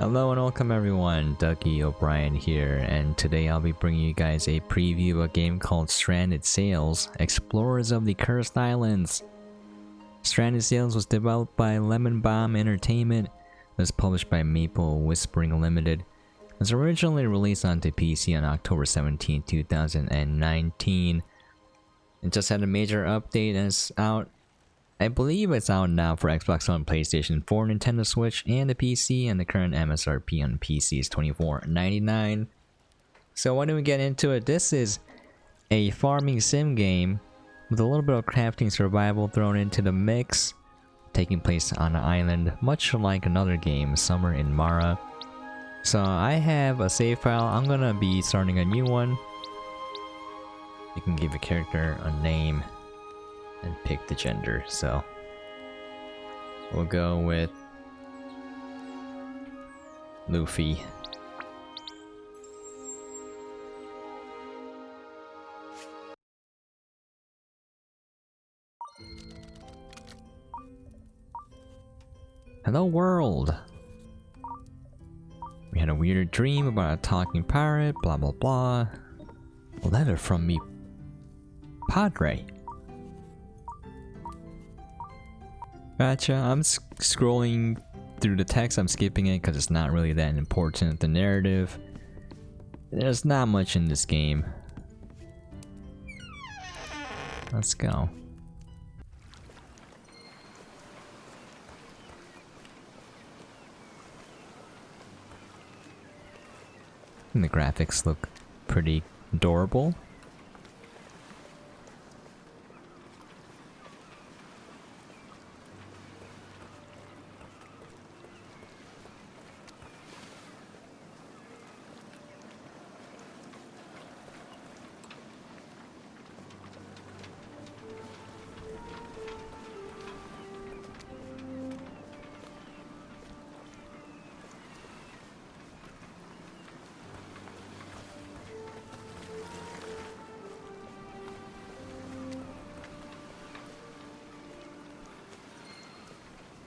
Hello and welcome everyone, Dougie O'Brien here, and today I'll be bringing you guys a preview of a game called Stranded Sails, Explorers of the Cursed Islands. Stranded Sails was developed by Lemon Bomb Entertainment, was published by Maple Whispering Limited, it was originally released onto PC on October 17, 2019. It just had a major update and it's out. I believe it's out now for Xbox One, PlayStation 4, Nintendo Switch, and the PC, and the current MSRP on PC is $24.99. So why don't we get into it? This is a farming sim game with a little bit of crafting survival thrown into the mix, taking place on an island, much like another game, Summer in Mara. So I have a save file. I'm gonna be starting a new one. You can give a character a name and pick the gender, so we'll go with Luffy. Hello world! We had a weird dream about a talking pirate, blah blah blah. A letter from me, Padre. Gotcha, I'm scrolling through the text, I'm skipping it because it's not really that important. The narrative, there's not much in this game. Let's go. And the graphics look pretty adorable.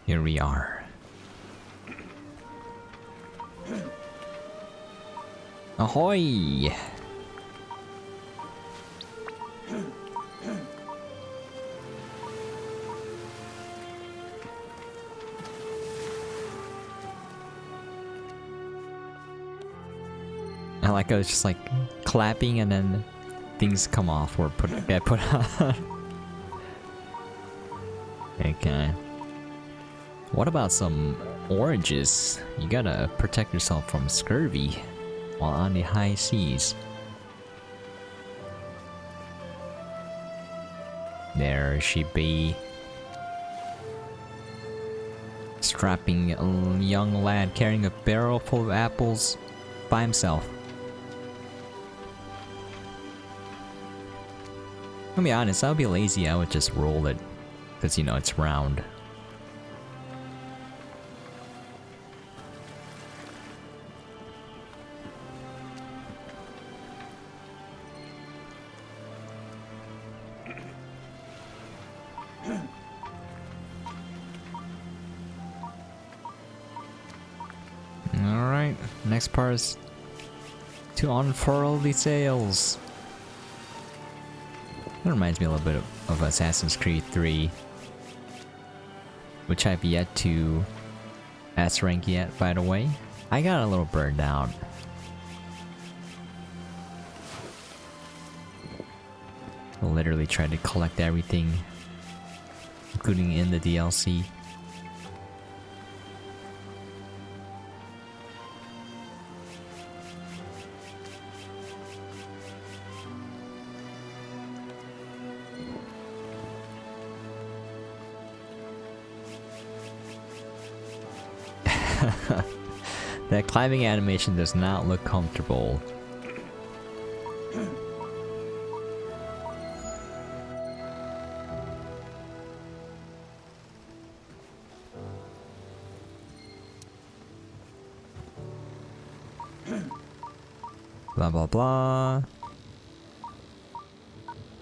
Here we are. Ahoy! I like how it's just like clapping and then things come off or get put on. Okay. What about some oranges? You gotta protect yourself from scurvy while on the high seas. There she be. Strapping a young lad carrying a barrel full of apples by himself. I'll be honest, I would be lazy, I would just roll it. Because, you know, it's round. Alright, next part is to unfurl the sails. That reminds me a little bit of Assassin's Creed 3, which I've yet to S-rank yet, by the way. I got a little burned out. I literally tried to collect everything, including in the DLC. That climbing animation does not look comfortable. Blah blah blah.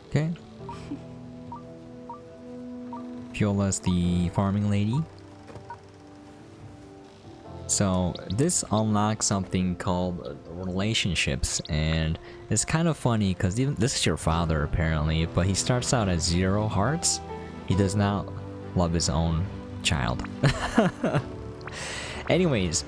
Okay. Fiola's the farming lady. So this unlocks something called relationships, and it's kind of funny because even this is your father apparently, but he starts out at 0 hearts. He does not love his own child. Anyways,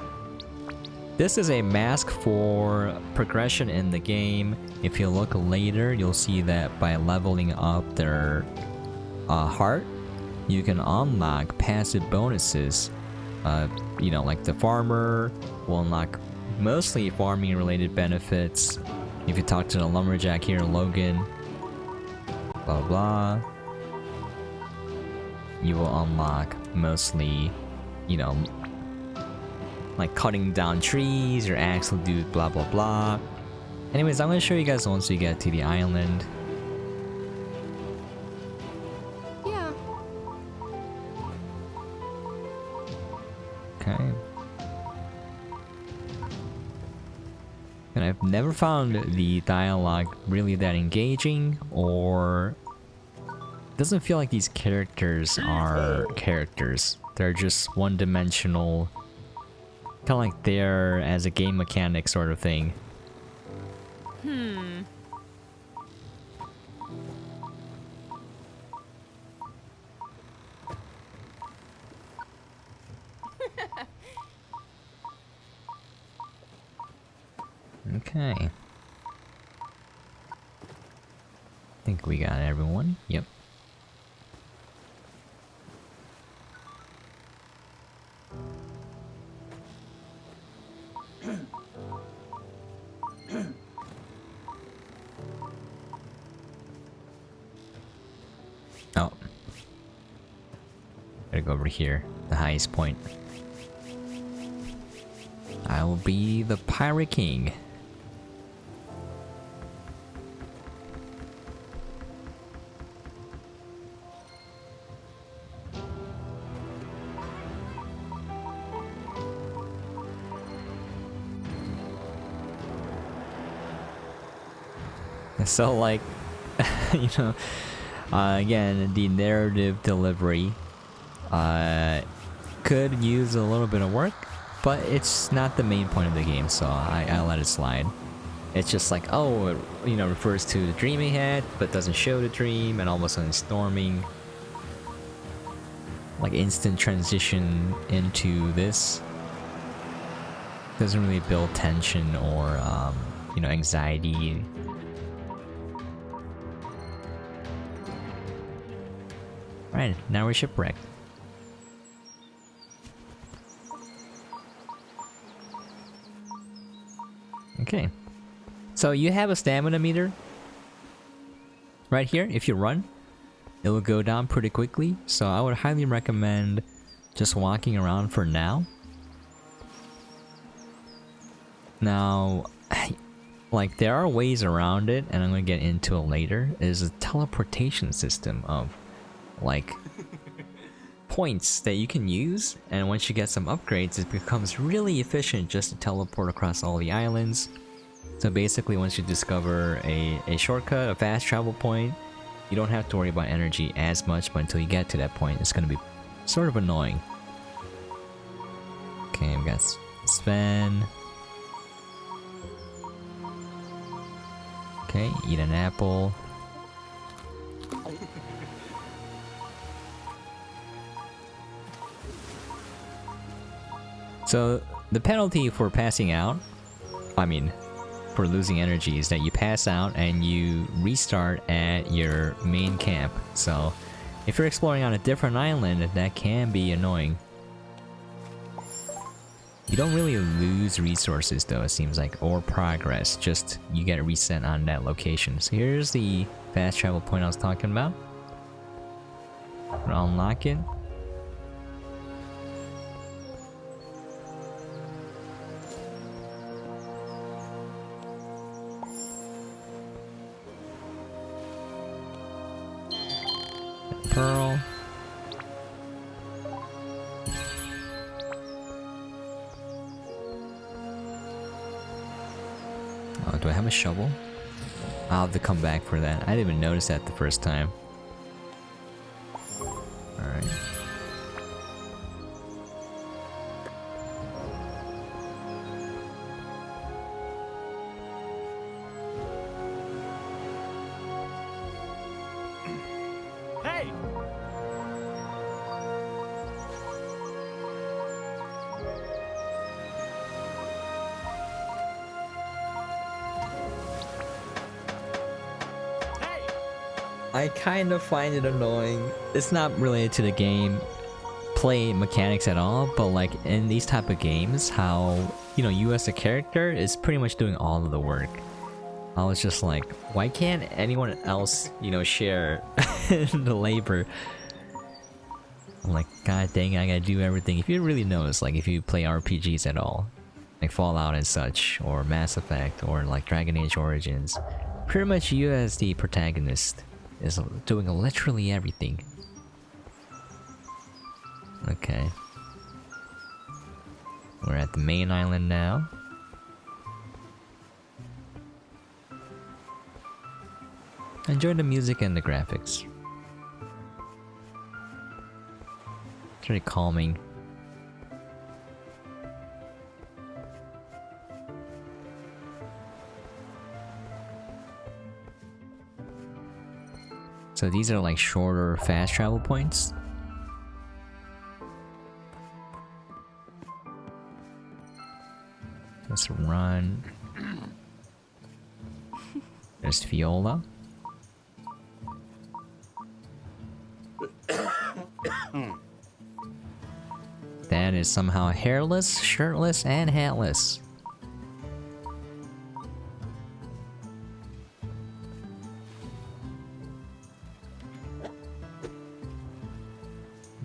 this is a mask for progression in the game. If you look later, you'll see that by leveling up their heart, you can unlock passive bonuses. You know, like the farmer will unlock mostly farming related benefits. If you talk to the lumberjack here, Logan, blah blah, you will unlock mostly, you know, like cutting down trees, your axe will do blah blah blah. Anyways, I'm gonna show you guys once we get to the island. Yeah. Okay. And I've never found the dialogue really that engaging, or doesn't feel like these characters are characters. They're just one-dimensional, kind of like they're as a game mechanic sort of thing. Okay. I think we got everyone. Yep. Oh. Gotta go over here, the highest point. I will be the Pirate King. So like, you know, again, the narrative delivery could use a little bit of work, but it's not the main point of the game, so I let it slide. It's just like, oh, it, you know, refers to the dream he had, but doesn't show the dream, and all of a sudden storming. Like instant transition into this. Doesn't really build tension or, you know, anxiety. Right, now we're shipwrecked. Okay. So you have a stamina meter right here. If you run, it will go down pretty quickly. So I would highly recommend just walking around for now. Now, like there are ways around it, and I'm gonna get into it later. Is a teleportation system of like points that you can use, and once you get some upgrades, it becomes really efficient just to teleport across all the islands. So basically, once you discover a shortcut, a fast travel point, you don't have to worry about energy as much, but until you get to that point, it's gonna be sort of annoying. Okay, we got Sven. Okay, eat an apple. So, the penalty for passing out, I mean, for losing energy, is that you pass out and you restart at your main camp. So, if you're exploring on a different island, that can be annoying. You don't really lose resources though, it seems like, or progress, just you get a reset on that location. So here's the fast travel point I was talking about. I'm gonna unlock it. Pearl. Oh, do I have a shovel? I'll have to come back for that. I didn't even notice that the first time. Alright. I kind of find it annoying. It's not related to the game play mechanics at all, but like in these type of games, how, you know, you as a character is pretty much doing all of the work. I was just like, why can't anyone else, you know, share the labor? I'm like, god dang it, I gotta do everything. If you really notice, like if you play RPGs at all, like Fallout and such, or Mass Effect, or like Dragon Age Origins, pretty much you as the protagonist is doing literally everything. Okay. We're at the main island now. Enjoy the music and the graphics. It's very calming. So these are like shorter fast travel points. Let's run. There's Viola. That is somehow hairless, shirtless, and hatless.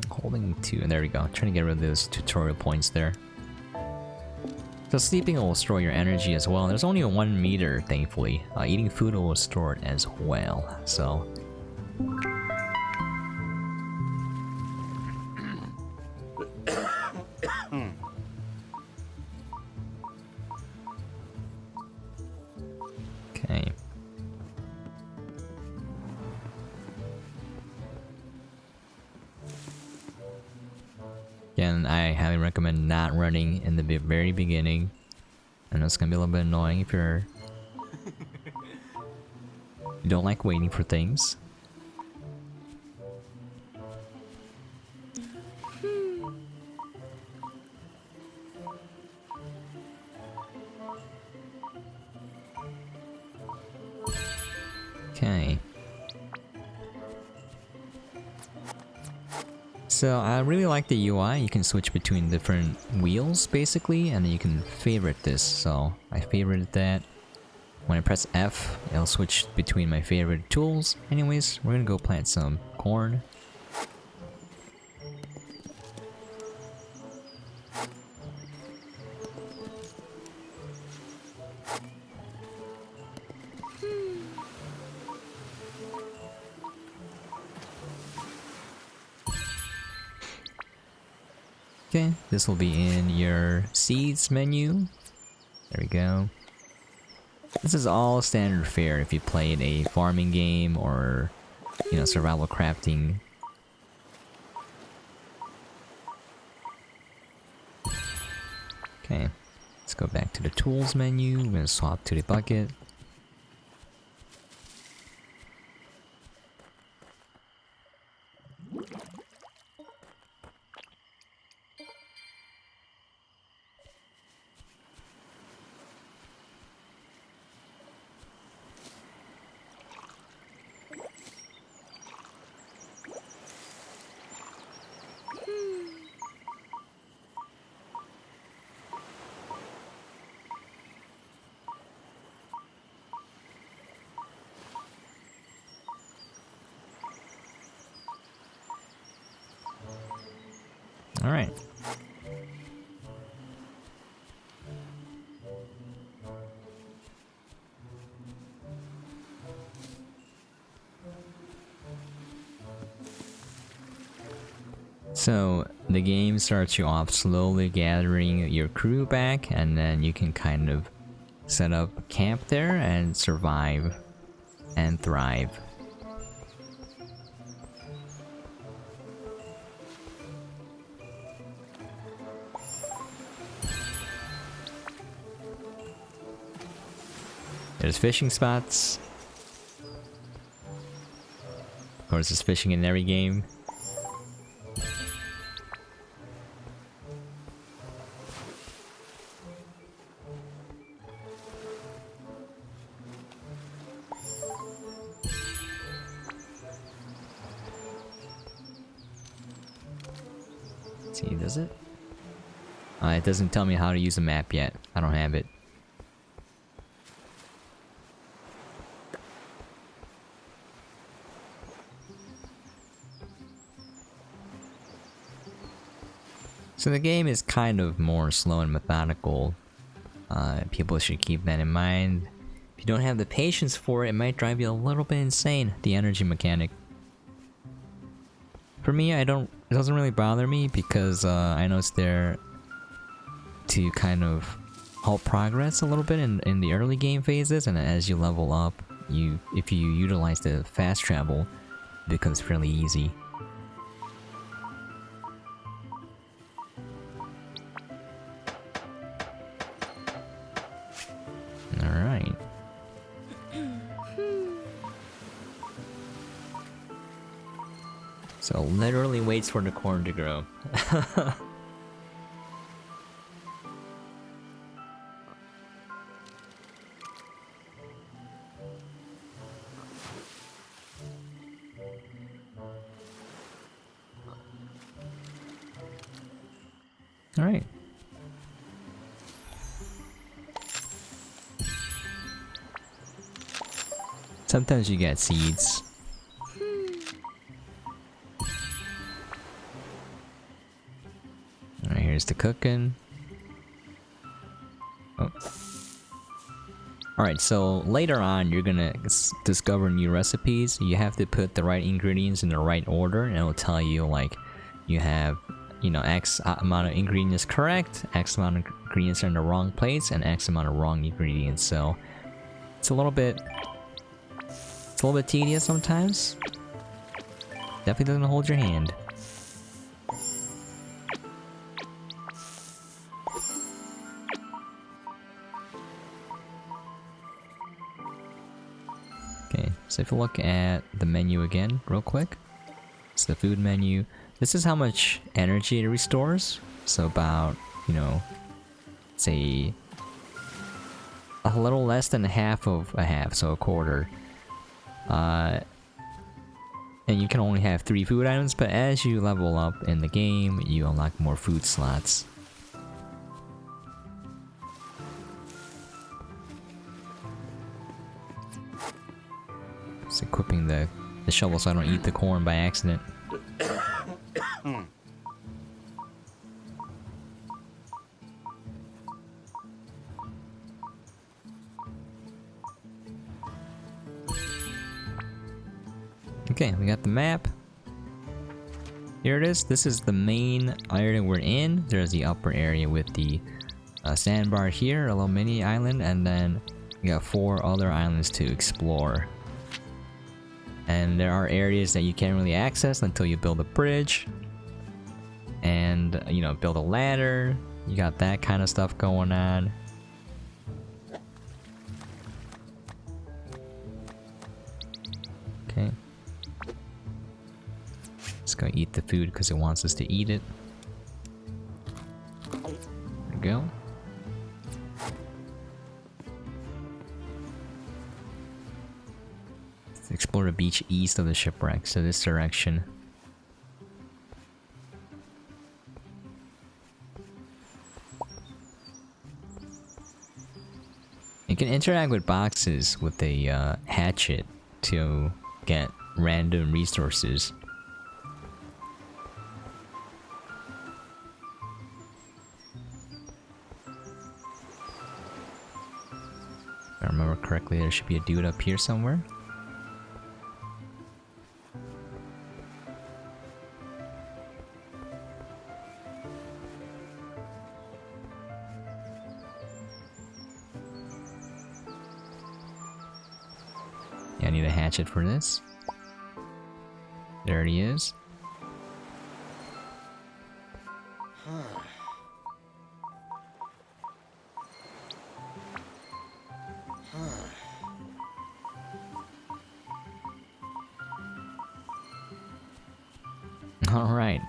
Holding 2, and there we go. Trying to get rid of those tutorial points there. So sleeping will store your energy as well. There's only a 1 meter, thankfully. Eating food will store it as well. So okay. Again, I highly recommend not running in the very beginning. I know it's gonna be a little bit annoying if you don't like waiting for things. Okay. So I really like the UI. You can switch between different wheels basically, and you can favorite this. So I favorited that. When I press F, it'll switch between my favorite tools. Anyways, we're gonna go plant some corn. Okay, this will be in your seeds menu. There we go. This is all standard fare if you played a farming game or, you know, survival crafting. Okay, let's go back to the tools menu. We're gonna swap to the bucket. All right. So the game starts you off slowly gathering your crew back, and then you can kind of set up camp there and survive and thrive. There's fishing spots. Of course, there's fishing in every game. See, does it? It doesn't tell me how to use a map yet. I don't have it. So the game is kind of more slow and methodical. People should keep that in mind. If you don't have the patience for it, it might drive you a little bit insane, the energy mechanic. For me, it doesn't really bother me because I know it's there to kind of halt progress a little bit in the early game phases, and as you level up, if you utilize the fast travel, it becomes fairly easy. Alright. So literally waits for the corn to grow. Alright. Sometimes you get seeds. Alright, here's the cooking. Oh. Alright, so later on you're gonna discover new recipes. You have to put the right ingredients in the right order, and it'll tell you like you have, you know, X amount of ingredients correct, X amount of ingredients are in the wrong place, and X amount of wrong ingredients. So it's a little bit tedious sometimes. Definitely doesn't hold your hand. Okay, so if you look at the menu again, real quick, it's the food menu. This is how much energy it restores. So about, you know, say a little less than half of a half, so a quarter. And you can only have 3 food items, but as you level up in the game, you unlock more food slots. Just equipping the shovel so I don't eat the corn by accident. Okay, we got the map. Here it is. This is the main area we're in. There's the upper area with the sandbar here, a little mini island, and then we got 4 other islands to explore. And there are areas that you can't really access until you build a bridge. And, you know, build a ladder. You got that kind of stuff going on. Okay. It's gonna eat the food because it wants us to eat it. There we go. Let's explore the beach east of the shipwreck, so this direction. You can interact with boxes with a hatchet to get random resources. If I remember correctly, there should be a dude up here somewhere. Yeah, I need a hatchet for this. There he is. All right.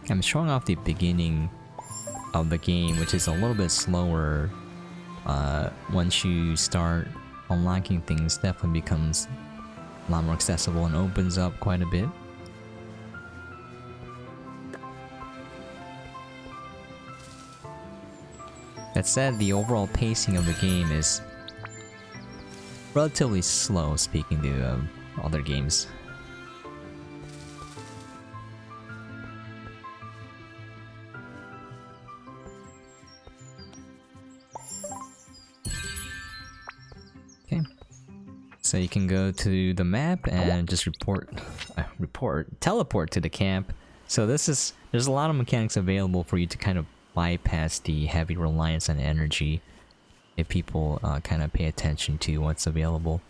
I'm showing off the beginning of the game, which is a little bit slower. Once you start unlocking things, definitely becomes a lot more accessible and opens up quite a bit. That said, the overall pacing of the game is relatively slow, speaking to other games. Okay, so you can go to the map and just teleport to the camp. So there's a lot of mechanics available for you to kind of bypass the heavy reliance on energy if people kind of pay attention to what's available.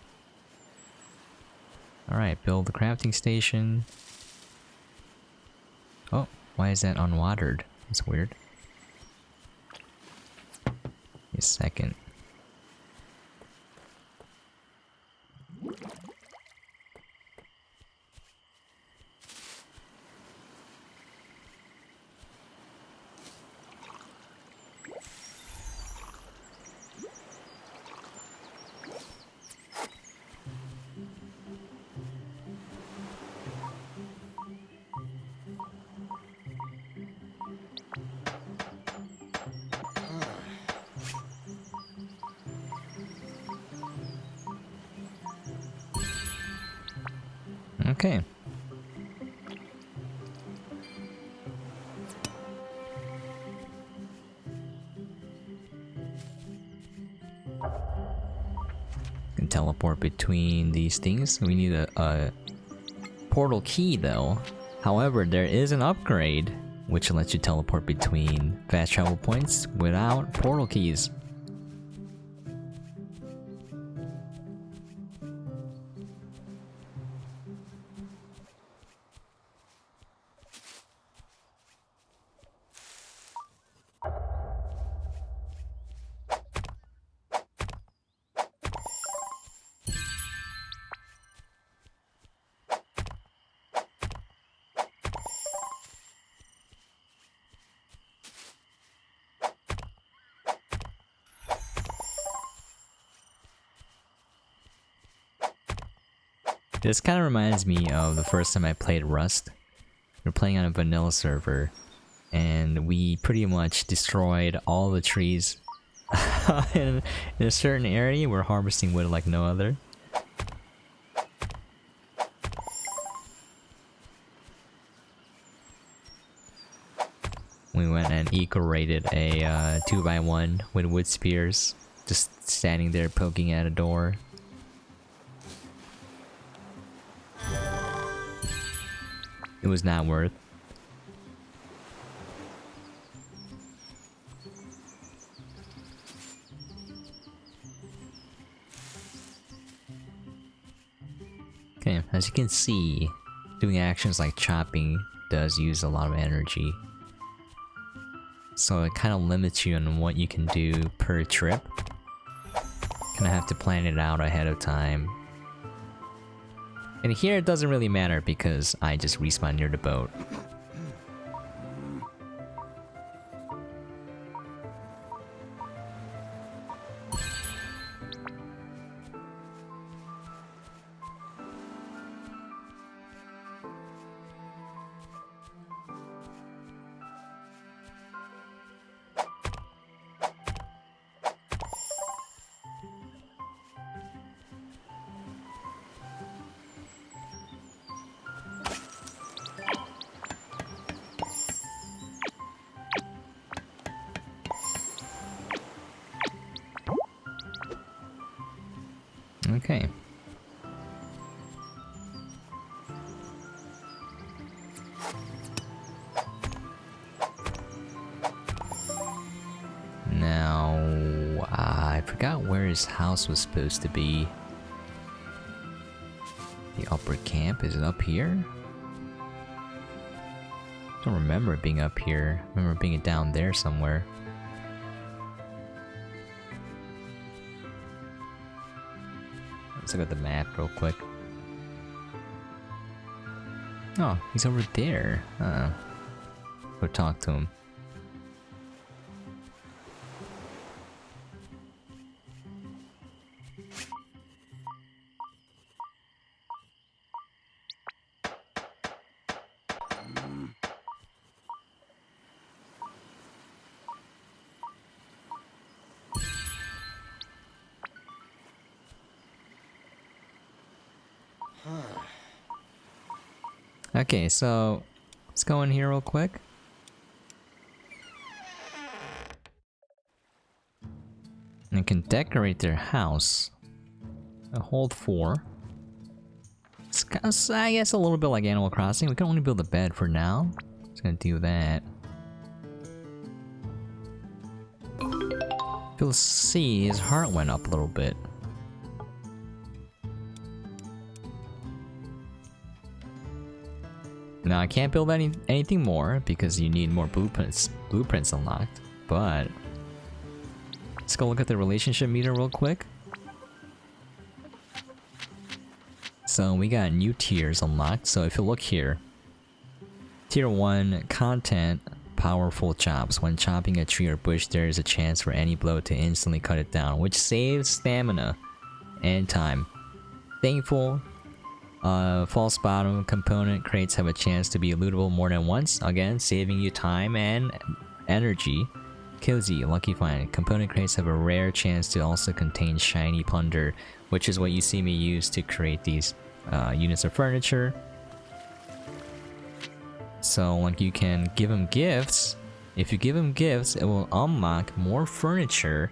Alright, build the crafting station. Oh, why is that unwatered? That's weird. Wait a second. Okay. Can teleport between these things. We need a portal key though. However, there is an upgrade which lets you teleport between fast travel points without portal keys. This kind of reminds me of the first time I played Rust. We were playing on a vanilla server, and we pretty much destroyed all the trees in a certain area. We're harvesting wood like no other. We went and eco-rated a 2x1 with wood spears, just standing there poking at a door. It was not worth. Okay, as you can see, doing actions like chopping does use a lot of energy. So it kind of limits you on what you can do per trip. Kind of have to plan it out ahead of time. And here it doesn't really matter because I just respawn near the boat. Okay. Now, I forgot where his house was supposed to be. The upper camp, is it up here? Don't remember it being up here. I remember being down there somewhere. Let's look at the map real quick. Oh, he's over there. Go talk to him. Okay, so let's go in here real quick. And can decorate their house. Hold 4. It's kind of, I guess, a little bit like Animal Crossing. We can only build a bed for now. Just gonna do that. You'll see his heart went up a little bit. Now I can't build anything more because you need more blueprints unlocked. But let's go look at the relationship meter real quick. So we got new tiers unlocked. So if you look here, tier 1 content, powerful chops. When chopping a tree or bush, there is a chance for any blow to instantly cut it down, which saves stamina and time. Thankful. False bottom component crates have a chance to be lootable more than once, again saving you time and energy. Cozy, lucky find. Component crates have a rare chance to also contain shiny plunder, which is what you see me use to create these units of furniture. So like you can give them gifts. If you give them gifts, it will unlock more furniture,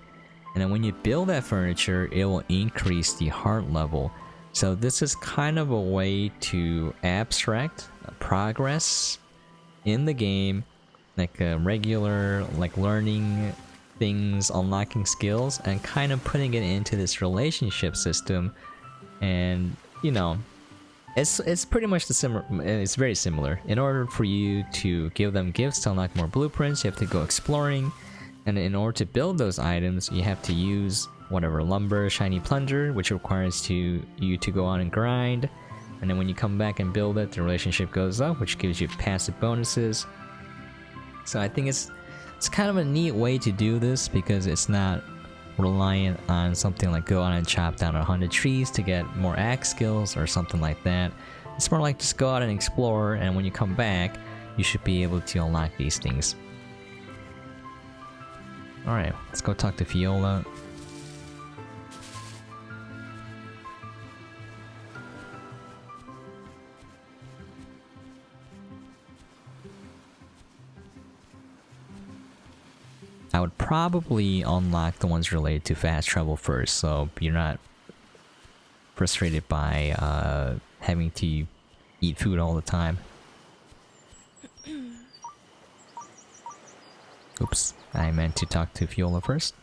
and then when you build that furniture, it will increase the heart level. So this is kind of a way to abstract progress in the game, like a regular, like learning things, unlocking skills, and kind of putting it into this relationship system. And you know, it's pretty much the similar. It's very similar. In order for you to give them gifts to unlock more blueprints, you have to go exploring, and in order to build those items, you have to use whatever lumber, shiny plunder, which requires you to go on and grind. And then when you come back and build it, the relationship goes up, which gives you passive bonuses. So I think it's kind of a neat way to do this because it's not reliant on something like go on and chop down 100 trees to get more axe skills or something like that. It's more like just go out and explore, and when you come back, you should be able to unlock these things. Alright, let's go talk to Fiona. I would probably unlock the ones related to fast travel first, so you're not frustrated by having to eat food all the time. Oops, I meant to talk to Fiona first.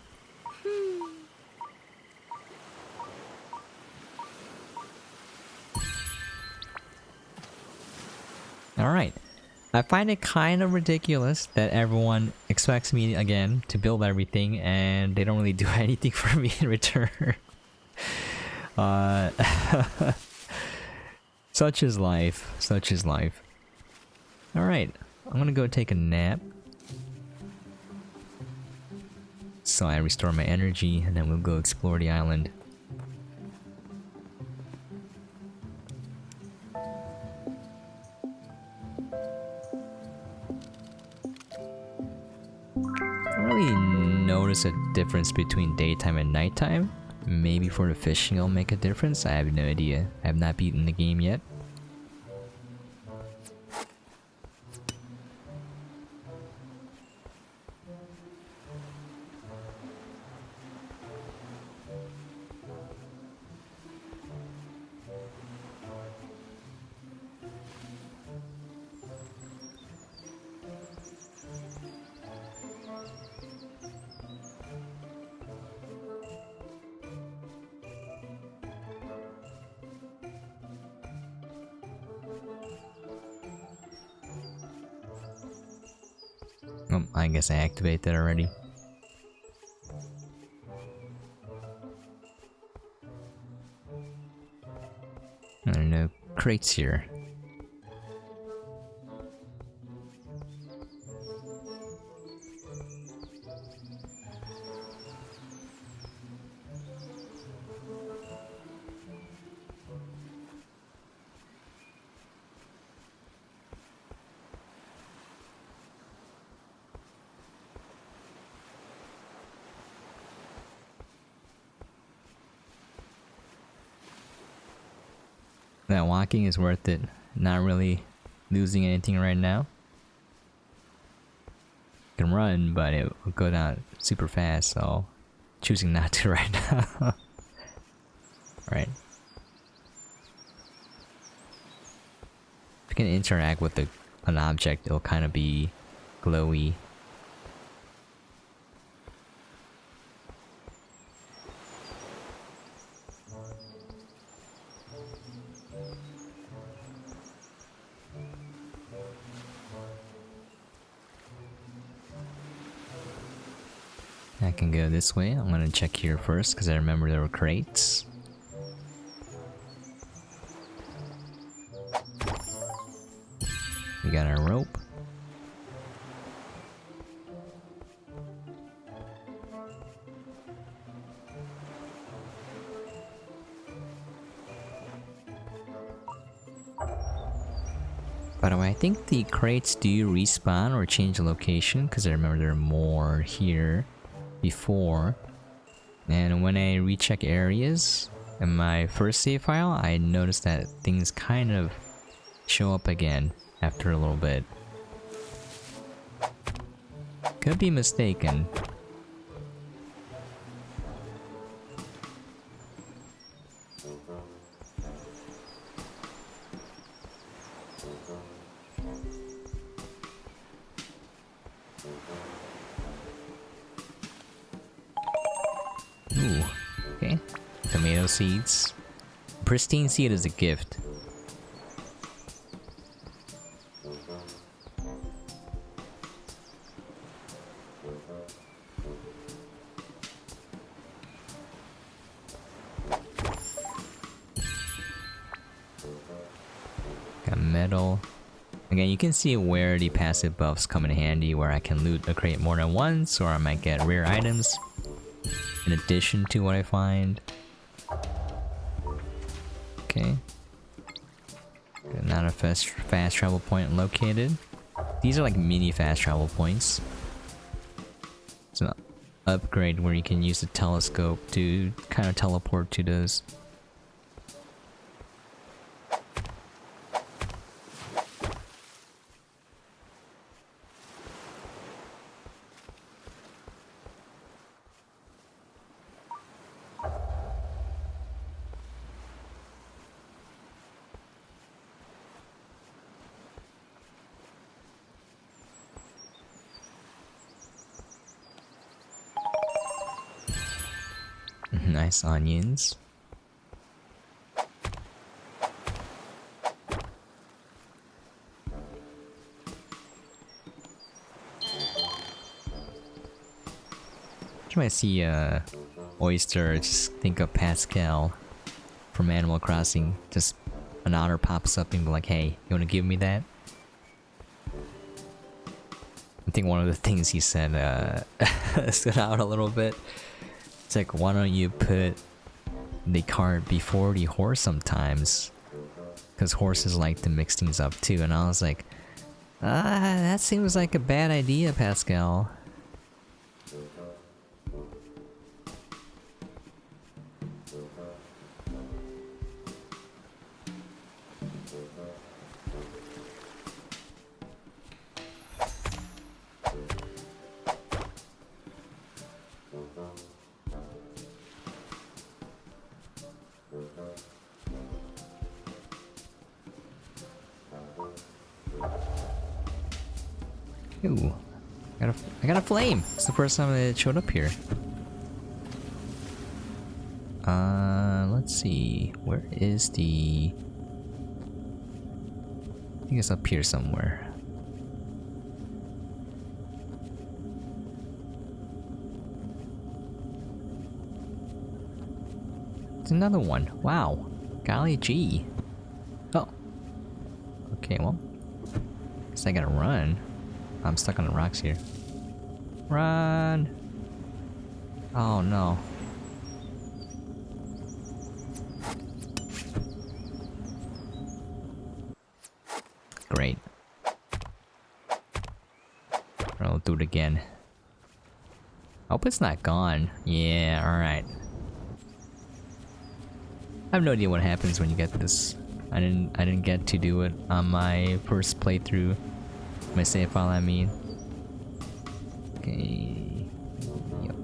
Alright. I find it kind of ridiculous that everyone expects me again to build everything and they don't really do anything for me in return. Such is life. Such is life. Alright, I'm gonna go take a nap. So I restore my energy and then we'll go explore the island. Notice a difference between daytime and nighttime. Maybe for the fishing it'll make a difference. I have no idea. I have not beaten the game yet. I guess I activated that already. There are no crates here. That walking is worth it. Not really losing anything right now. Can run, but it will go down super fast, so choosing not to right now. Right. If you can interact with an object, it'll kind of be glowy. I can go this way. I'm gonna check here first because I remember there were crates. We got our rope. By the way, I think the crates do respawn or change location because I remember there are more here before. And when I recheck areas in my first save file, I noticed that things kind of show up again after a little bit. Could be mistaken. Ooh, okay. Tomato seeds. Pristine seed is a gift. Got metal. Again, you can see where the passive buffs come in handy, where I can loot a crate more than once, or I might get rare items in addition to what I find. Okay. Not a fast travel point located. These are like mini fast travel points. It's an upgrade where you can use the telescope to kind of teleport to those. Nice onions. You might see Oyster, just think of Pascal from Animal Crossing. Just an otter pops up and be like, hey, you wanna give me that? I think one of the things he said stood out a little bit. It's like, why don't you put the cart before the horse sometimes? Because horses like to mix things up too. And I was like, that seems like a bad idea, Pascal. Ooh, I got a flame. It's the first time it showed up here. Let's see. Where is the? I think it's up here somewhere. It's another one. Wow. Golly gee. Oh. Okay, well. Guess I gotta run. I'm stuck on the rocks here. Run! Oh no. Great. I'll do it again. Hope it's not gone. Yeah, alright. I have no idea what happens when you get this I didn't get to do it on my first playthrough. My save file, I mean. Okay. Yep.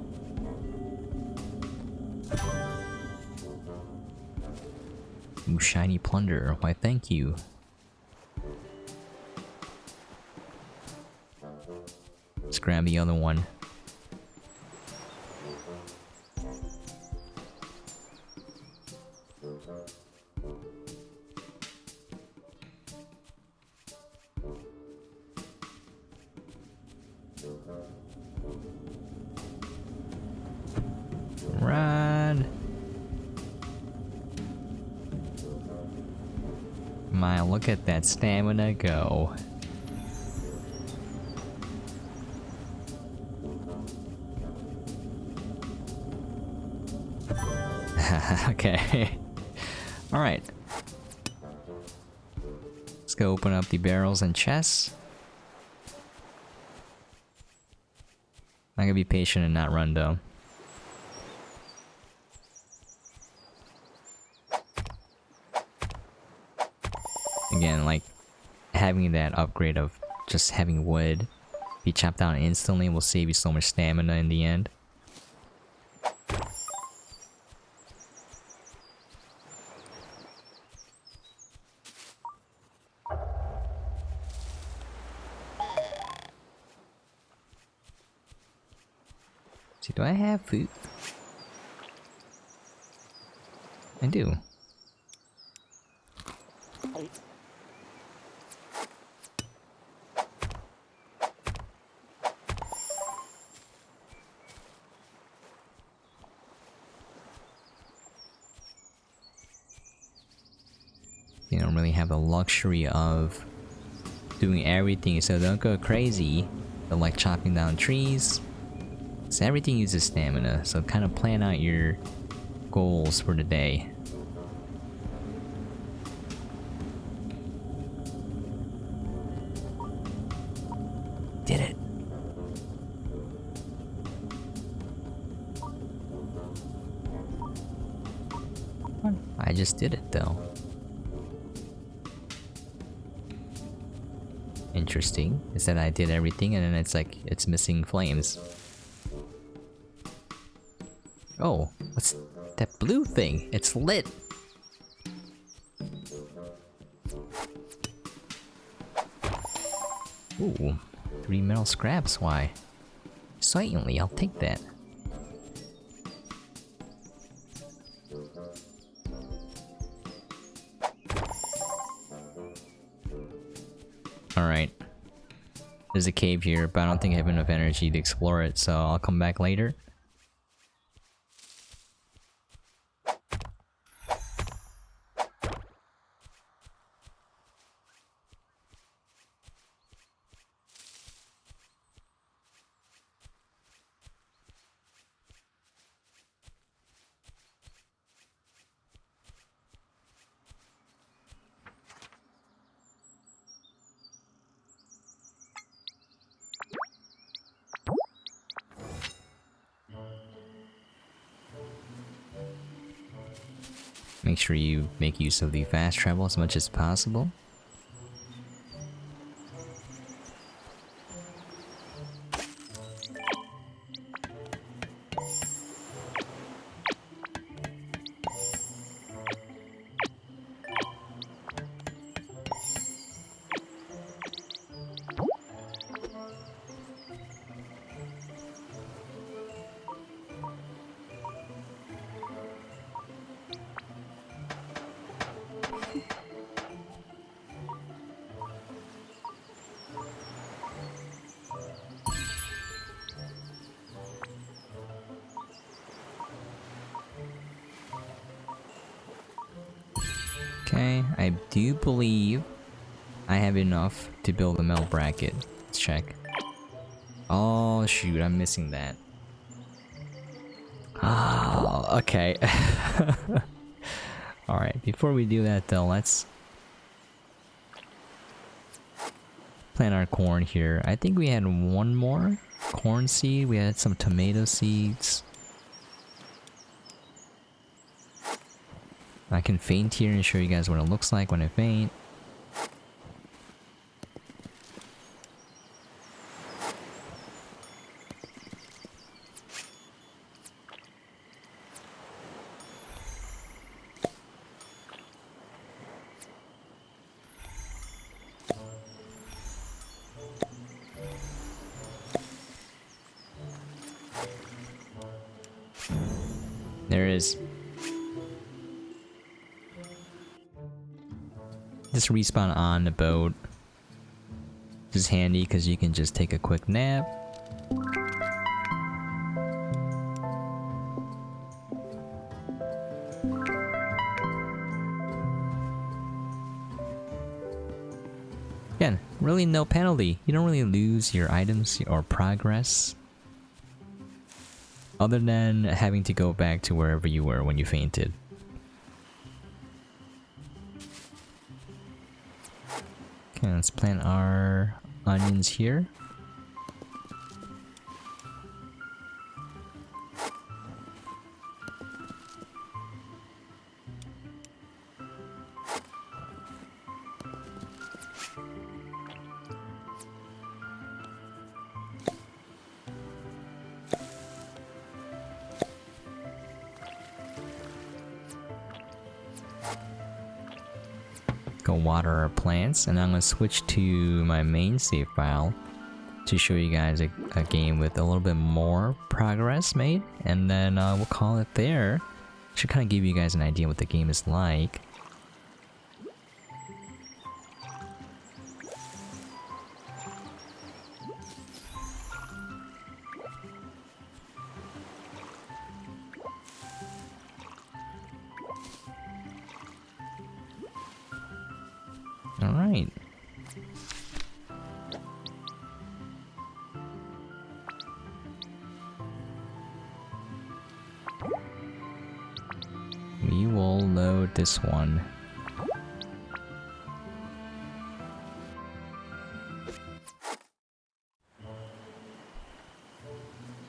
Ooh, shiny plunder. Why, thank you. Let's grab the other one. Run! My, look at that stamina go. Okay. Alright. Let's go open up the barrels and chests. I'm gonna be patient and not run though. Again, like, having that upgrade of just having wood be chopped down instantly will save you so much stamina in the end. See, do I have food? I do. You don't really have the luxury of doing everything, so don't go crazy. But like chopping down trees. So everything uses stamina, so kind of plan out your goals for the day. Did it. I just did it though. Interesting is that I did everything and then it's like it's missing flames. Oh, what's that blue thing? It's lit. Ooh, 3 metal scraps, why? Certainly, I'll take that. Alright. There's a cave here, but I don't think I have enough energy to explore it, so I'll come back later. Make sure you make use of the fast travel as much as possible. Okay, I do believe I have enough to build a metal bracket. Let's check. Oh shoot, I'm missing that. Oh, okay. Alright, before we do that though, let's plant our corn here. I think we had one more corn seed, we had some tomato seeds. I can faint here and show you guys what it looks like when I faint. There it is. Just respawn on the boat. Just handy because you can just take a quick nap. Again, really no penalty. You don't really lose your items or progress. Other than having to go back to wherever you were when you fainted. Okay, let's plant our onions here. Go water our plants, and I'm gonna switch to my main save file to show you guys a game with a little bit more progress made, and then we'll call it there. Should kind of give you guys an idea what the game is like. Alright. We will load this one.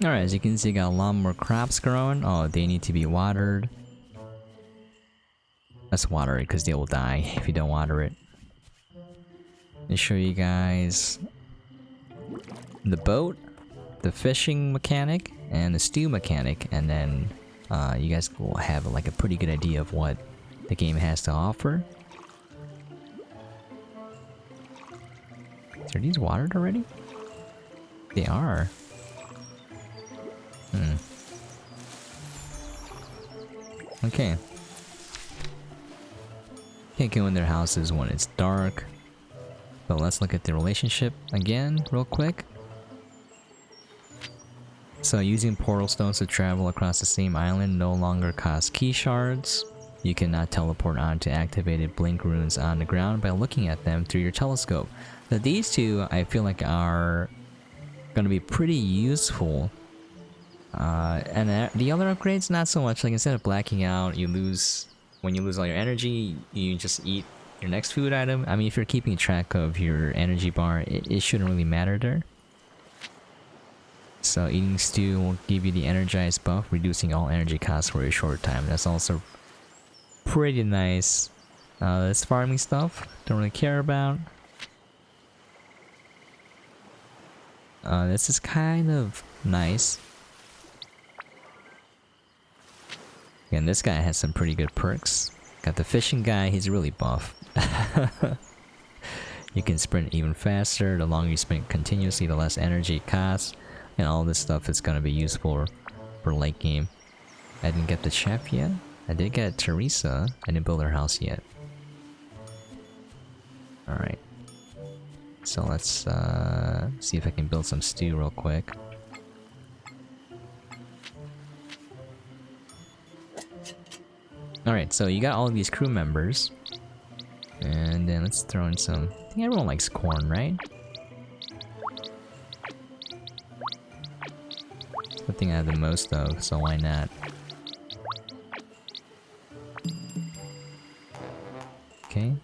Alright, as you can see, got a lot more crops growing. Oh, they need to be watered. Let's water it because they will die if you don't water it. To show you guys the boat, the fishing mechanic, and the stew mechanic, and then you guys will have like a pretty good idea of what the game has to offer. Are these watered already? They are. Okay. Can't go in their houses when it's dark. But let's look at the relationship again real quick. So using portal stones to travel across the same island no longer costs key shards. You cannot teleport onto activated blink runes on the ground by looking at them through your telescope. Now these two I feel like are gonna be pretty useful. And the other upgrades not so much. Like instead of blacking out, when you lose all your energy, you just eat your next food item. I mean, if you're keeping track of your energy bar, it shouldn't really matter there. So eating stew will give you the energized buff, reducing all energy costs for a short time. That's also pretty nice. This farming stuff, don't really care about. This is kind of nice. And this guy has some pretty good perks. Got the fishing guy, he's really buff. You can sprint even faster. The longer you sprint continuously, the less energy it costs. And all this stuff is going to be useful for late game. I didn't get the chef yet. I did get Teresa. I didn't build her house yet. Alright. So let's see if I can build some stew real quick. Alright, so you got all of these crew members. And then let's throw in some... I think everyone likes corn, right? The thing I have the most of, so why not? Okay.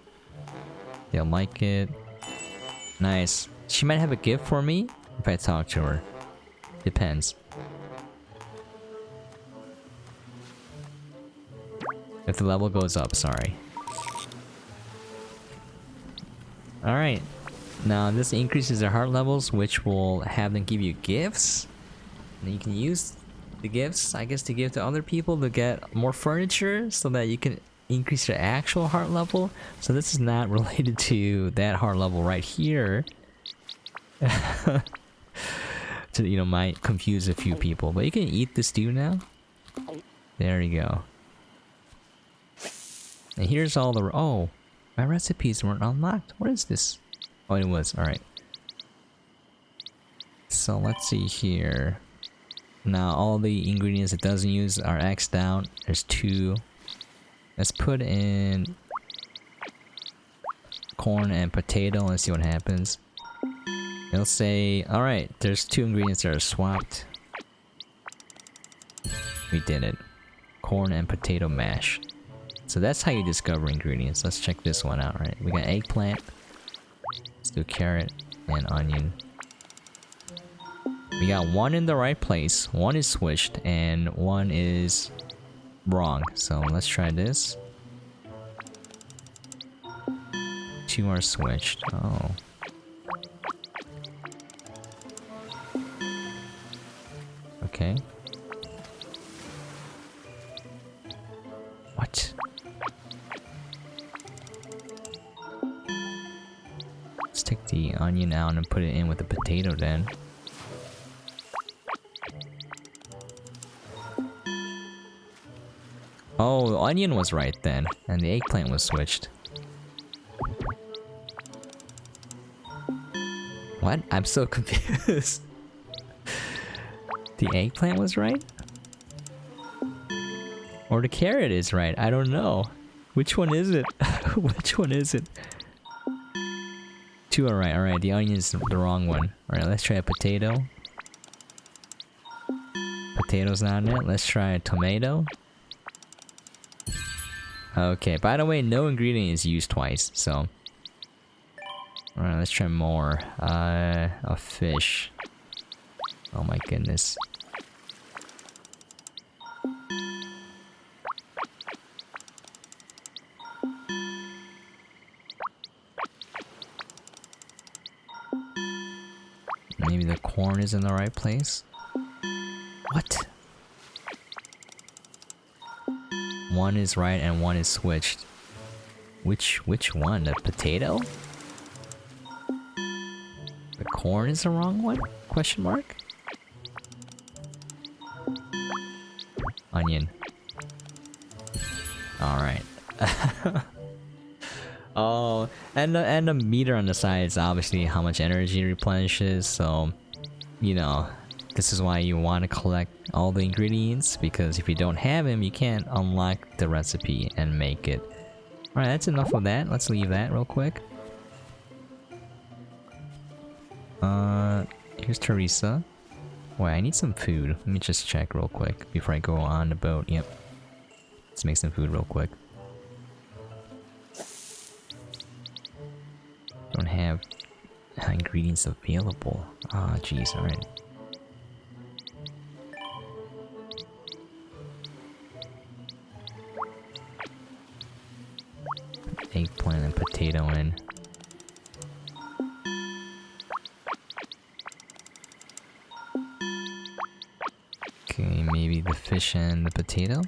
They'll like it. Nice. She might have a gift for me if I talk to her. Depends. If the level goes up, sorry. Alright. Now this increases their heart levels, which will have them give you gifts. And you can use the gifts, I guess, to give to other people to get more furniture so that you can increase your actual heart level. So this is not related to that heart level right here. So, you know, might confuse a few people. But you can eat the stew now. There you go. And here's all the... Oh, my recipes weren't unlocked. What is this? Oh, it was. Alright. So let's see here. Now all the ingredients it doesn't use are X'd out. There's 2. Let's put in corn and potato and see what happens. It'll say, alright, there's 2 ingredients that are swapped. We did it. Corn and potato mash. So that's how you discover ingredients. Let's check this one out, right? We got eggplant. Let's do carrot and onion. We got 1 in the right place, 1 is switched, and 1 is wrong. So let's try this. 2 are switched. Oh. Okay. What? Let's take the onion out and put it in with the potato then. Oh, the onion was right then, and the eggplant was switched. What? I'm so confused. The eggplant was right? Or the carrot is right? I don't know. Which one is it? Which one is it? 2 are right. Alright, the onion is the wrong one. Alright, let's try a potato. Potato's not in it. Let's try a tomato. Okay, by the way, no ingredient is used twice, so... Alright, let's try more. A fish. Oh my goodness. Maybe the corn is in the right place? What? 1 is right and 1 is switched. Which one? The potato? The corn is the wrong one? Question mark? Onion. Alright. Oh, and the meter on the side is obviously how much energy replenishes, so... You know, this is why you want to collect all the ingredients, because if you don't have them, you can't unlock the recipe and make it. Alright, that's enough of that. Let's leave that real quick. Here's Teresa. Wait, I need some food. Let me just check real quick before I go on the boat. Yep. Let's make some food real quick. Don't have ingredients available. Ah, oh, jeez, alright. Eggplant and potato in. Okay, maybe the fish and the potato?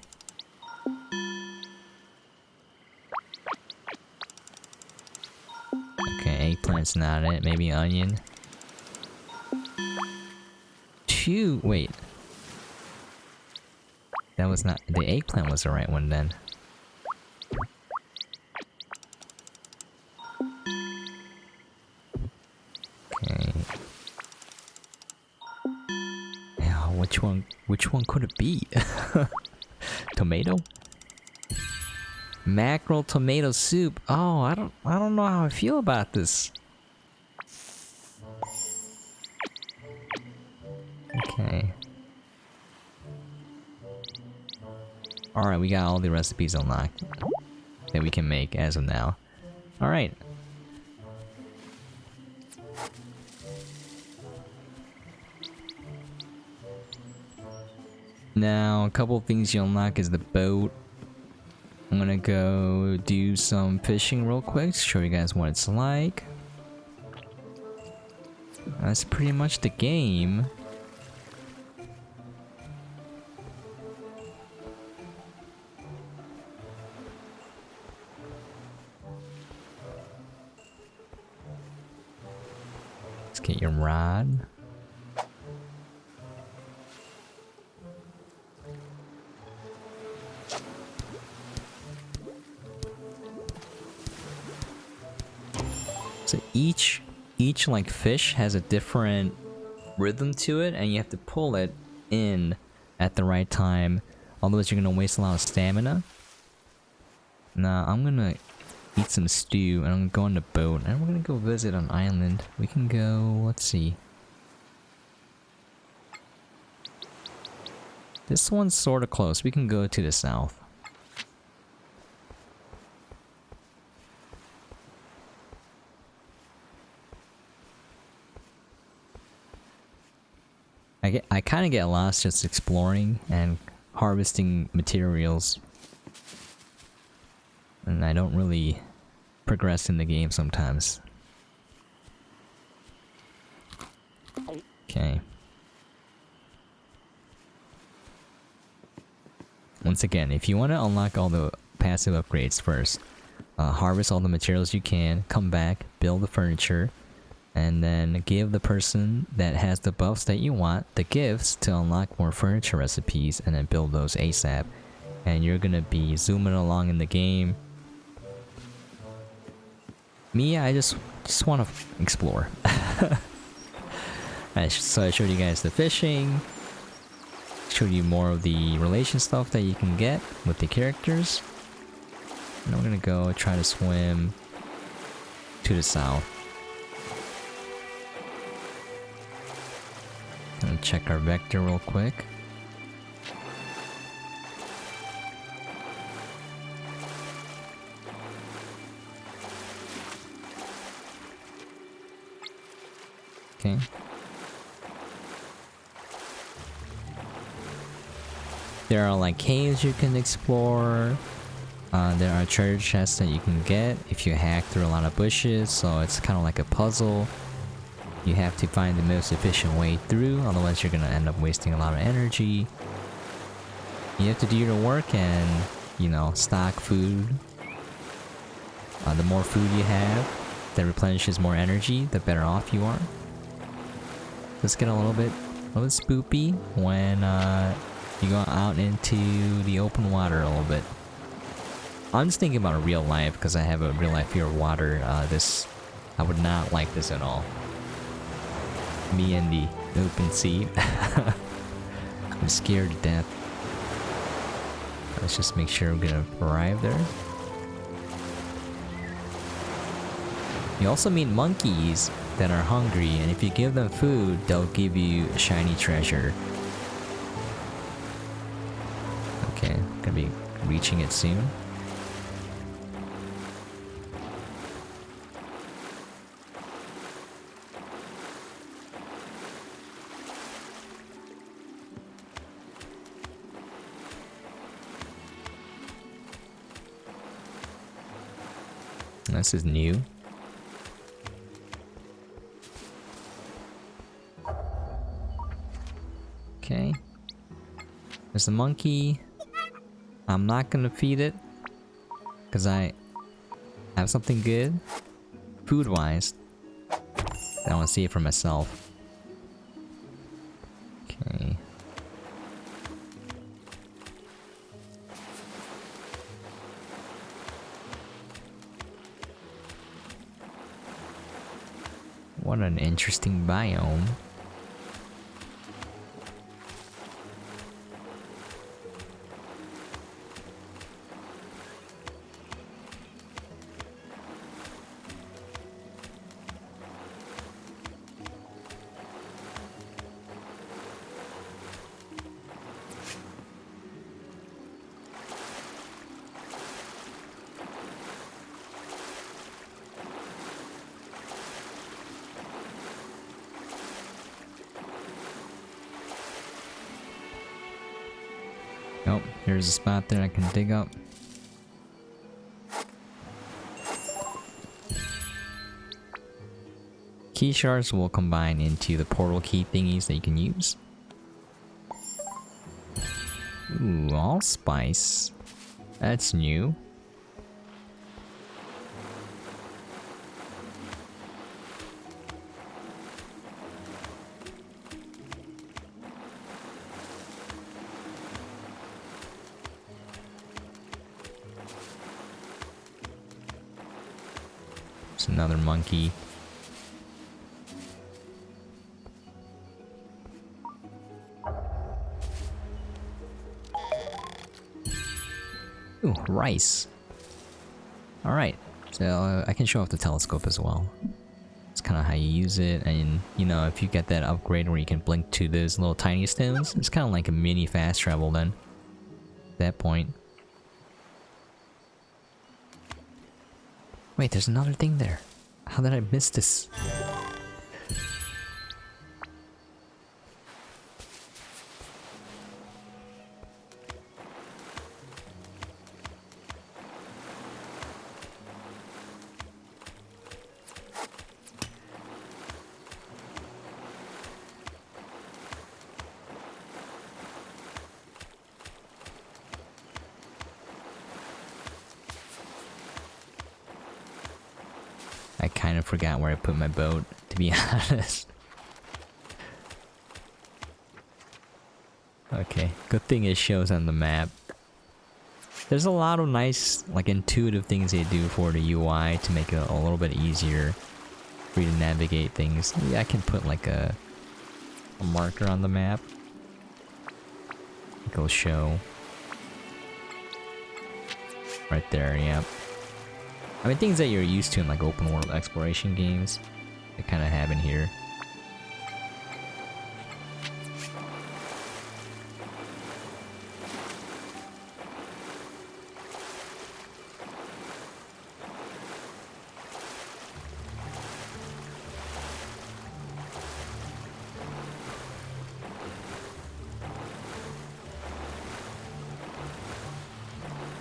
Okay, eggplant's not it. Maybe onion. 2. Wait. That was not... The eggplant was the right one then. Okay. Yeah, which one could it be? Tomato? Mackerel tomato soup. Oh, I don't know how I feel about this. Okay. Alright, we got all the recipes unlocked that we can make as of now. Alright. Now, a couple of things you unlock is the boat. I'm gonna go do some fishing real quick to show you guys what it's like. That's pretty much the game. Let's get your rod. So each like fish has a different rhythm to it, and you have to pull it in at the right time. Otherwise, you're gonna waste a lot of stamina. Now I'm gonna eat some stew, and I'm gonna go on the boat, and we're gonna go visit an island. We can go. Let's see. This one's sort of close. We can go to the south. I kind of get lost just exploring and harvesting materials, and I don't really progress in the game sometimes. Okay. Once again, if you want to unlock all the passive upgrades first, harvest all the materials you can, come back, build the furniture, and then give the person that has the buffs that you want the gifts to unlock more furniture recipes, and then build those ASAP. And you're gonna be zooming along in the game. Me, I just want to explore. So I showed you guys the fishing, showed you more of the relation stuff that you can get with the characters. And we're gonna go try to swim to the south. Gonna check our vector real quick. Okay. There are like caves you can explore. There are treasure chests that you can get if you hack through a lot of bushes, so it's kind of like a puzzle. You have to find the most efficient way through, otherwise you're gonna end up wasting a lot of energy. You have to do your work and, you know, stock food. The more food you have that replenishes more energy, the better off you are. Let's get a little bit spoopy when you go out into the open water a little bit. I'm just thinking about real life because I have a real life fear of water. I would not like this at all. Me and the open sea. I'm scared to death. Let's just make sure we're gonna arrive there. You also meet monkeys that are hungry, and if you give them food, they'll give you shiny treasure. Okay, gonna be reaching it soon. This is new. Okay. There's a monkey. I'm not gonna feed it because I have something good food-wise. I want to see it for myself. Okay. What an interesting biome. Oh, here's a spot there I can dig up. Key shards will combine into the portal key thingies that you can use. Ooh, allspice. That's new. There's another monkey. Ooh, rice. Alright, so I can show off the telescope as well. It's kind of how you use it, and you know, if you get that upgrade where you can blink to those little tiny stones, it's kind of like a mini fast travel then. At that point. Wait, there's another thing there. How did I miss this? I kind of forgot where I put my boat, to be honest. Okay, good thing it shows on the map. There's a lot of nice, like, intuitive things they do for the UI to make it a little bit easier for you to navigate things. Maybe I can put like a marker on the map. It'll show. Right there, yeah. I mean, things that you're used to in like open world exploration games, they kind of have in here.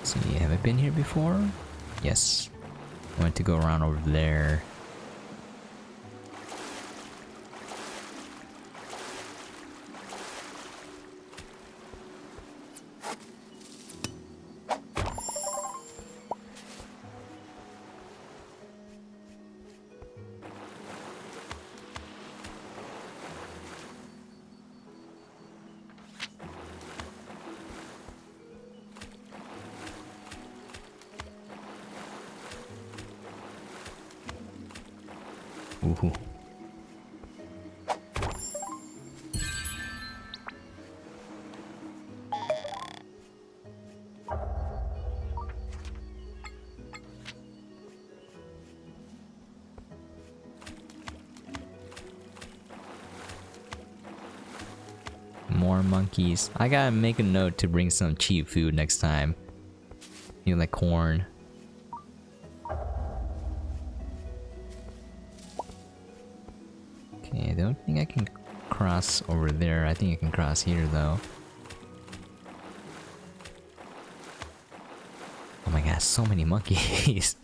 See, have I been here before? Yes. I went to go around over there. Ooh. More monkeys. I gotta make a note to bring some cheap food next time. You know, like corn. Okay, I don't think I can cross over there. I think I can cross here though. Oh my gosh, so many monkeys.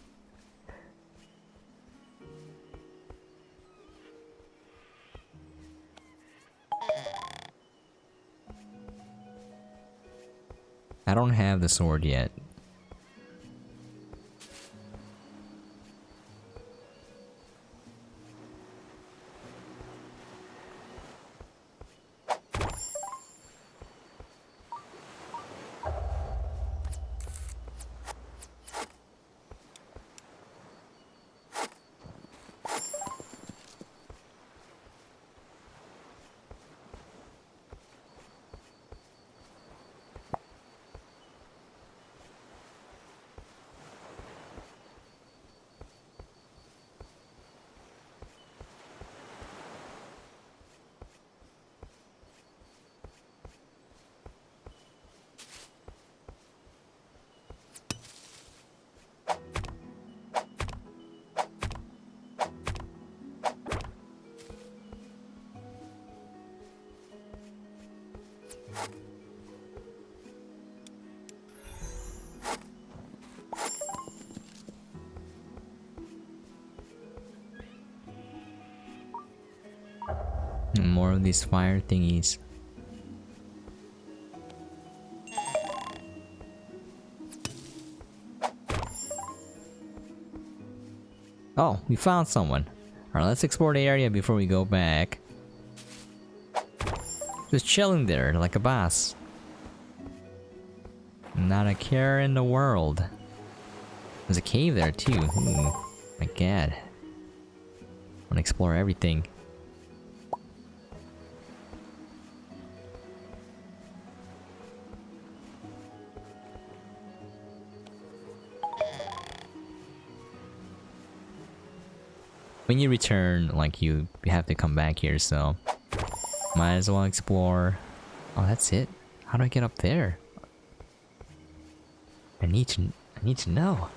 I don't have the sword yet. More of these fire thingies. Oh, we found someone. Alright, let's explore the area before we go back. Just chilling there like a boss. Not a care in the world. There's a cave there too. Ooh, my god. I wanna explore everything. When you return, like you have to come back here, so might as well explore. Oh, that's it. How do I get up there? I need to know.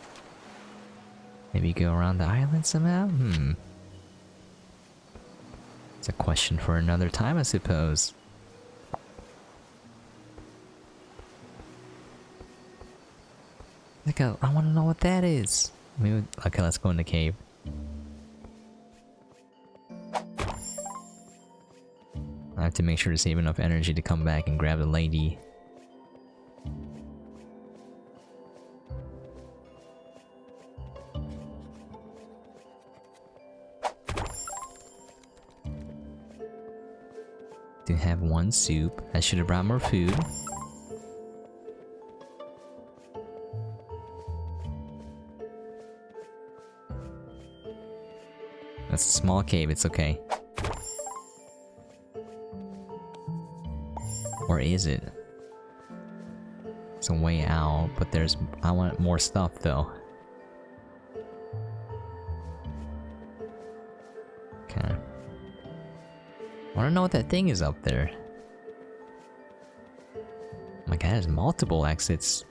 Maybe go around the island somehow? It's a question for another time, I suppose. Like, I want to know what that is. Maybe, okay, let's go in the cave. I have to make sure to save enough energy to come back and grab the lady. Do have one soup. I should have brought more food. That's a small cave, it's okay. Or is it? It's a way out, but I want more stuff though. Okay. I wanna know what that thing is up there. Oh my god, there's multiple exits.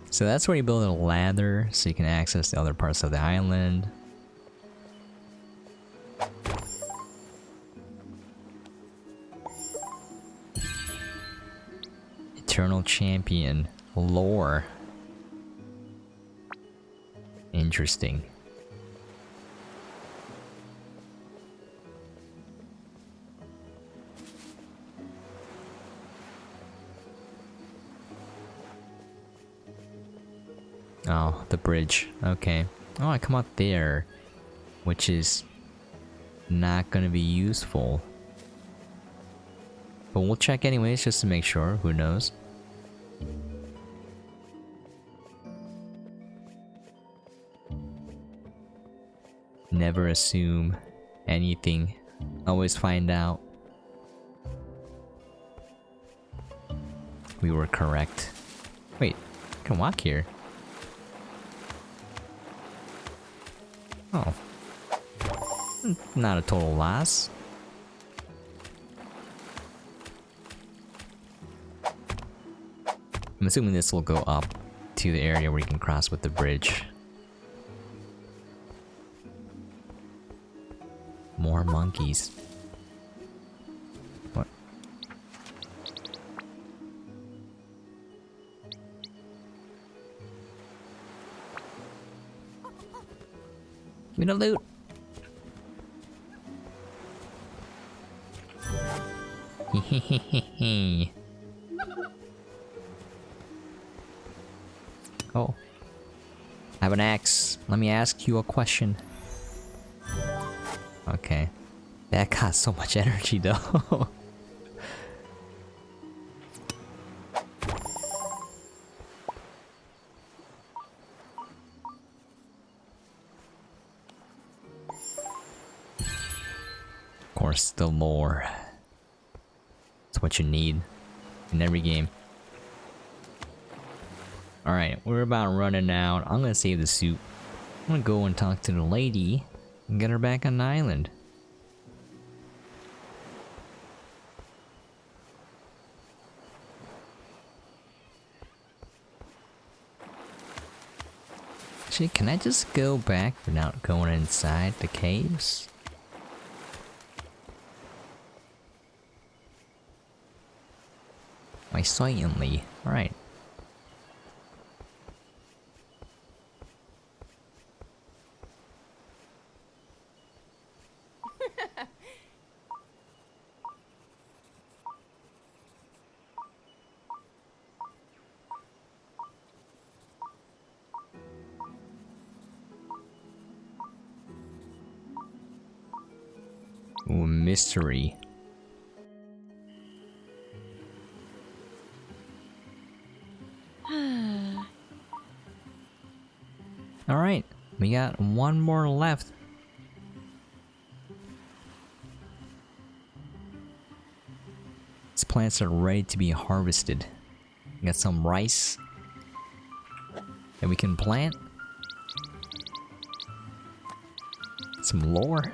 So that's where you build a ladder so you can access the other parts of the island. Eternal Champion lore. Interesting. Oh, the bridge. Okay. Oh, I come out there, which is not gonna be useful. But we'll check anyways, just to make sure. Who knows? Never assume anything. Always find out. We were correct. Wait, I can walk here. Oh. Not a total loss. I'm assuming this will go up to the area where you can cross with the bridge. More monkeys. What? Give me the loot. Oh. I have an axe. Let me ask you a question. Okay. That got so much energy though. Of course, the lore. It's what you need in every game. Alright, we're about running out. I'm gonna save the soup. I'm gonna go and talk to the lady and get her back on the island. Actually, can I just go back without going inside the caves? Why, certainly. Alright. Ooh, mystery. Alright, we got one more left. These plants are ready to be harvested. We got some rice that we can plant. Some lore.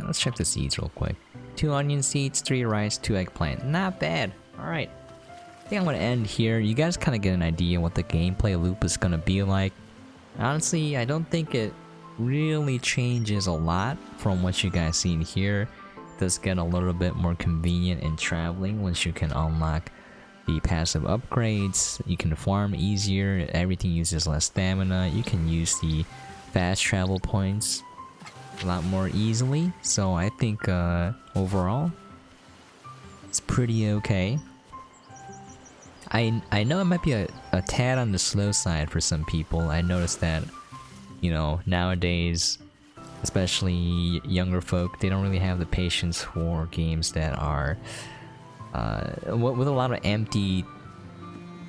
Let's check the seeds real quick. 2 onion seeds, 3 rice, 2 eggplant. Not bad. Alright. I think I'm gonna end here. You guys kind of get an idea what the gameplay loop is gonna be like. Honestly, I don't think it really changes a lot from what you guys seen here. It does get a little bit more convenient in traveling once you can unlock the passive upgrades. You can farm easier, everything uses less stamina. You can use the fast travel points a lot more easily, so I think overall it's pretty okay. I know it might be a tad on the slow side for some people. I noticed that, you know, nowadays, especially younger folk, they don't really have the patience for games that are with a lot of empty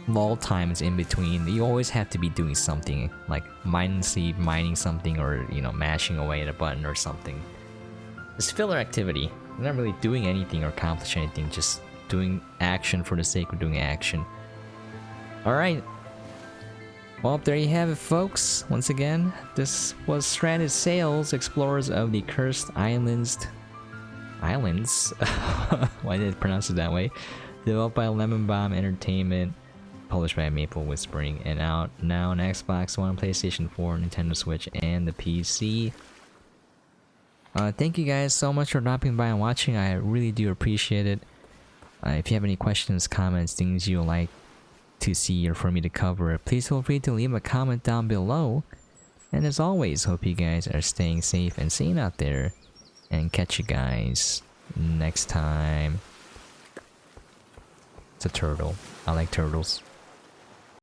lull times in between. You always have to be doing something, like mindlessly mining something, or, you know, mashing away at a button or something. It's filler activity. You're not really doing anything or accomplishing anything, just doing action for the sake of doing action. Alright. Well, there you have it, folks. Once again, this was Stranded Sails, Explorers of the Cursed Islands. Why did I pronounce it that way? Developed by Lemon Bomb Entertainment. Published by Maple Whispering, and out now on Xbox One, PlayStation 4, Nintendo Switch, and the PC. Thank you guys so much for dropping by and watching. I really do appreciate it. If you have any questions, comments, things you would like to see or for me to cover, please feel free to leave a comment down below. And as always, hope you guys are staying safe and sane out there. And catch you guys next time. It's a turtle. I like turtles.